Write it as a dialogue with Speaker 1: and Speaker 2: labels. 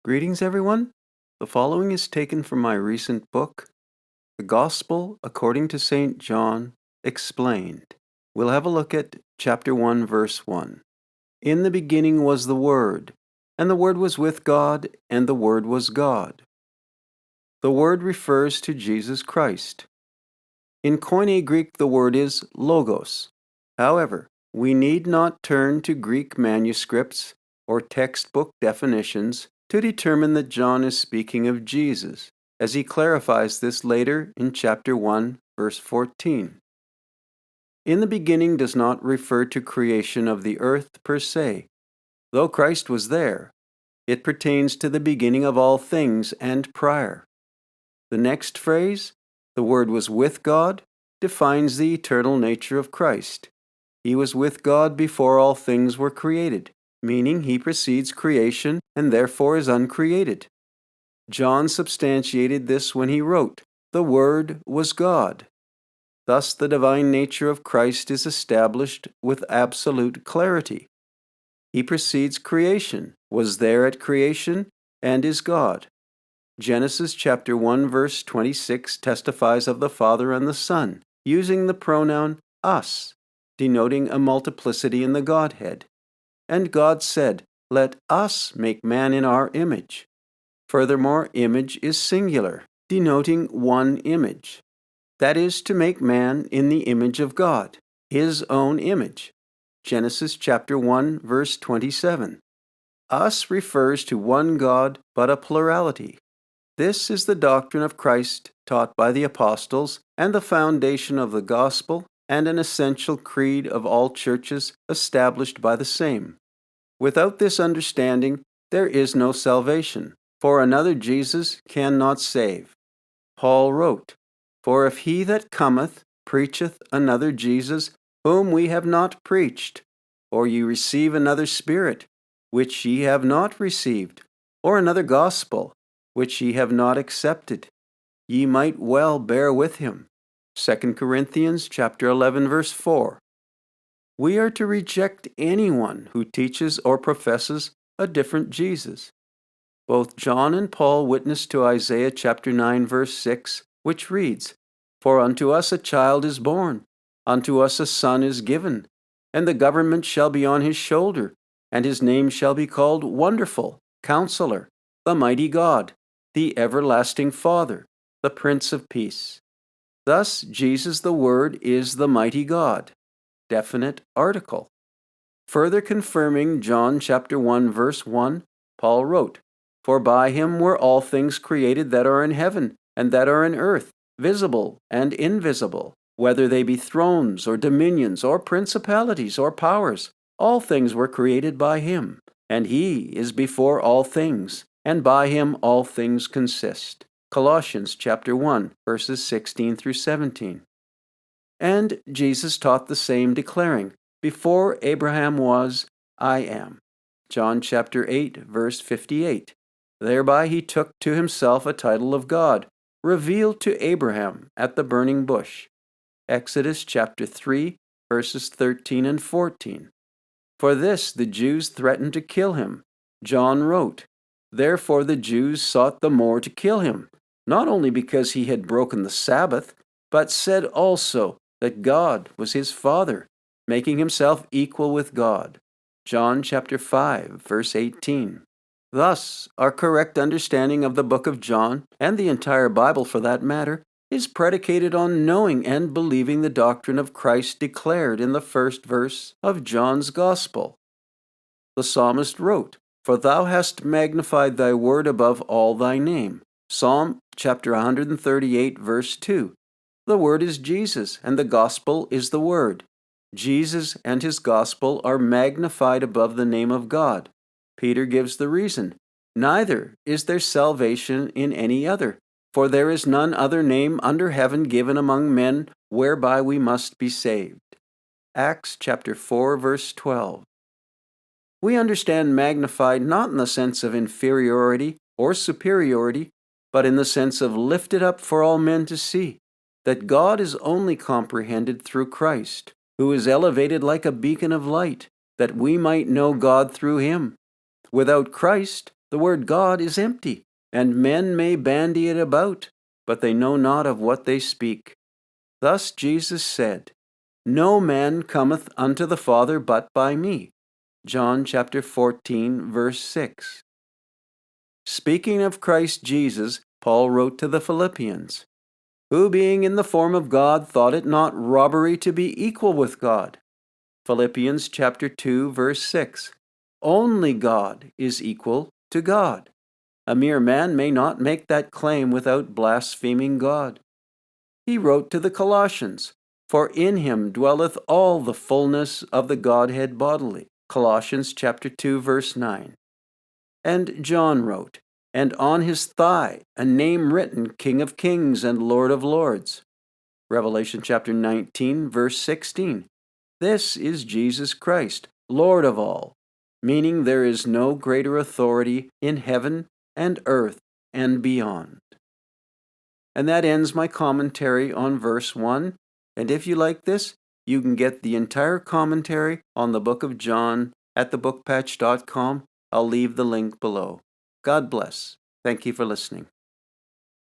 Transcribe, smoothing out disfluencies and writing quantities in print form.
Speaker 1: Greetings, everyone. The following is taken from my recent book, The Gospel According to St. John, Explained. We'll have a look at chapter 1, verse 1. In the beginning was the Word, and the Word was with God, and the Word was God. The Word refers to Jesus Christ. In Koine Greek, the word is logos. However, we need not turn to Greek manuscripts or textbook definitions to determine that John is speaking of Jesus, as he clarifies this later in chapter 1, verse 14. In the beginning does not refer to creation of the earth per se, though Christ was there. It pertains to the beginning of all things and prior. The next phrase, the Word was with God, defines the eternal nature of Christ. He was with God before all things were created, meaning he precedes creation and therefore is uncreated. John substantiated this when he wrote, "The Word was God." Thus the divine nature of Christ is established with absolute clarity. He precedes creation, was there at creation, and is God. Genesis chapter 1 verse 26 testifies of the Father and the Son, using the pronoun us, denoting a multiplicity in the Godhead. And God said, "Let us make man in our image." Furthermore, image is singular, denoting one image. That is, to make man in the image of God, his own image. Genesis chapter 1 verse 27. Us refers to one God, but a plurality. This is the doctrine of Christ taught by the apostles and the foundation of the gospel and an essential creed of all churches established by the same. Without this understanding, there is no salvation, for another Jesus cannot save. Paul wrote, "For if he that cometh preacheth another Jesus, whom we have not preached, or ye receive another Spirit, which ye have not received, or another gospel, which ye have not accepted, ye might well bear with him." 2 Corinthians chapter 11, verse 4. We are to reject anyone who teaches or professes a different Jesus. Both John and Paul witness to Isaiah chapter 9, verse 6, which reads, "For unto us a child is born, unto us a son is given, and the government shall be on his shoulder, and his name shall be called Wonderful, Counselor, the Mighty God, the Everlasting Father, the Prince of Peace." Thus, Jesus the Word is the Mighty God. Definite article. Further confirming John chapter 1, verse 1, Paul wrote, "For by him were all things created that are in heaven and that are in earth, visible and invisible, whether they be thrones or dominions or principalities or powers. All things were created by him, and he is before all things, and by him all things consist." Colossians chapter 1, verses 16 through 17. And Jesus taught the same, declaring, "Before Abraham was, I am." John chapter 8, verse 58. Thereby he took to himself a title of God, revealed to Abraham at the burning bush. Exodus chapter 3, verses 13 and 14. For this the Jews threatened to kill him. John wrote, "Therefore the Jews sought the more to kill him, not only because he had broken the Sabbath, but said also that God was his Father, making himself equal with God." John chapter 5, verse 18. Thus, our correct understanding of the book of John, and the entire Bible for that matter, is predicated on knowing and believing the doctrine of Christ declared in the first verse of John's Gospel. The psalmist wrote, "For thou hast magnified thy word above all thy name." Psalm chapter 138, verse 2. The word is Jesus, and the gospel is the word. Jesus and his gospel are magnified above the name of God. Peter gives the reason. "Neither is there salvation in any other, for there is none other name under heaven given among men whereby we must be saved." Acts chapter 4, verse 12. We understand magnified not in the sense of inferiority or superiority, but in the sense of lifted up for all men to see, that God is only comprehended through Christ, who is elevated like a beacon of light, that we might know God through him. Without Christ, The word God is empty, and men may bandy it about, but they know not of what they speak. Thus Jesus said, No man cometh unto the Father but by me. John chapter 14, verse 6. Speaking of Christ Jesus, Paul wrote to the Philippians, who being in the form of God thought it not robbery to be equal with God. Philippians chapter 2, verse 6. Only God is equal to God. A mere man may not make that claim without blaspheming God. He wrote to the Colossians, For in him dwelleth all the fullness of the Godhead bodily. Colossians chapter 2, verse 9. And John wrote, And on his thigh a name written, King of Kings and Lord of Lords. Revelation chapter 19, verse 16. This is Jesus Christ, Lord of all, meaning there is no greater authority in heaven and earth and beyond. And that ends my commentary on verse 1. And if you like this, you can get the entire commentary on the book of John at thebookpatch.com. I'll leave the link below. God bless. Thank you for listening.